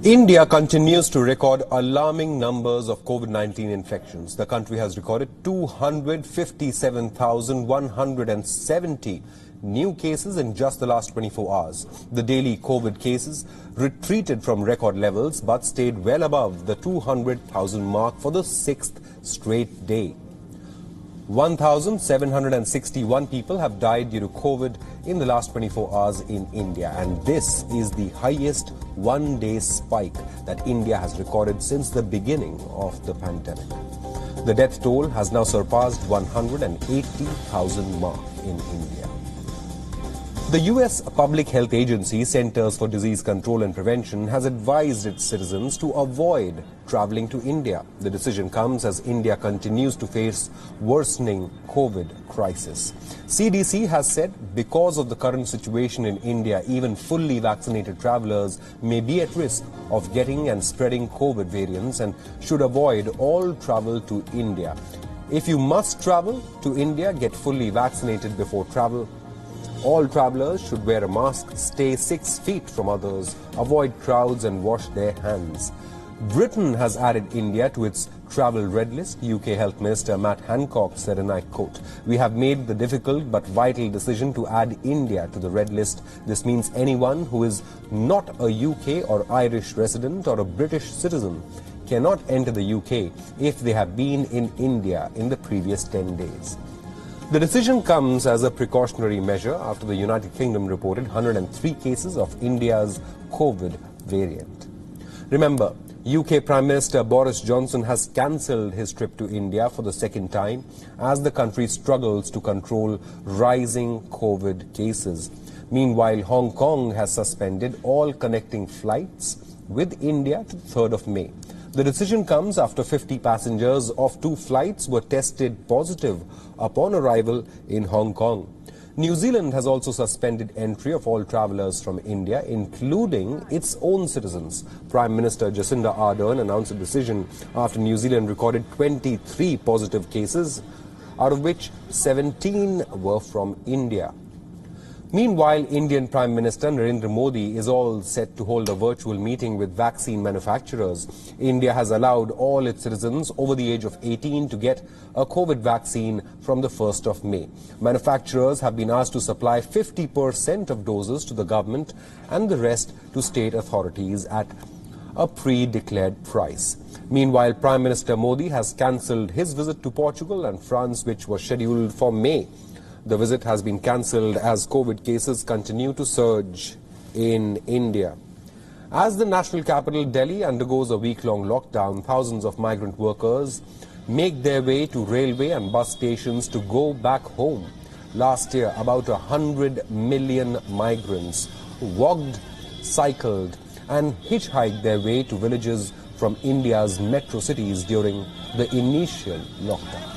India continues to record alarming numbers of COVID-19 infections. The country has recorded 257,170 new cases in just the last 24 hours. The daily COVID cases retreated from record levels but stayed well above the 200,000 mark for the sixth straight day. 1,761 people have died due to COVID in the last 24 hours in India, and this is the highest one-day spike that India has recorded since the beginning of the pandemic. The death toll has now surpassed 180,000 mark in India. The U.S. Public Health Agency, Centers for Disease Control and Prevention, has advised its citizens to avoid traveling to India. The decision comes as India continues to face worsening COVID crisis. CDC has said because of the current situation in India, even fully vaccinated travelers may be at risk of getting and spreading COVID variants and should avoid all travel to India. If you must travel to India, get fully vaccinated before travel. All travelers should wear a mask, stay 6 feet from others, avoid crowds and wash their hands. Britain has added India to its travel red list. UK Health Minister Matt Hancock said, and I quote, "We have made the difficult but vital decision to add India to the red list. This means anyone who is not a UK or Irish resident or a British citizen cannot enter the UK if they have been in India in the previous 10 days. The decision comes as a precautionary measure after the United Kingdom reported 103 cases of India's COVID variant. Remember, UK Prime Minister Boris Johnson has cancelled his trip to India for the second time as the country struggles to control rising COVID cases. Meanwhile, Hong Kong has suspended all connecting flights with India to the 3rd of May. The decision comes after 50 passengers of 2 flights were tested positive upon arrival in Hong Kong. New Zealand has also suspended entry of all travellers from India, including its own citizens. Prime Minister Jacinda Ardern announced a decision after New Zealand recorded 23 positive cases, out of which 17 were from India. Meanwhile, Indian Prime Minister Narendra Modi is all set to hold a virtual meeting with vaccine manufacturers. India has allowed all its citizens over the age of 18 to get a COVID vaccine from the 1st of May. Manufacturers have been asked to supply 50% of doses to the government and the rest to state authorities at a pre-declared price. Meanwhile, Prime Minister Modi has cancelled his visit to Portugal and France, which was scheduled for May. The visit has been cancelled as COVID cases continue to surge in India. As the national capital, Delhi, undergoes a week-long lockdown, thousands of migrant workers make their way to railway and bus stations to go back home. Last year, about 100 million migrants walked, cycled and hitchhiked their way to villages from India's metro cities during the initial lockdown.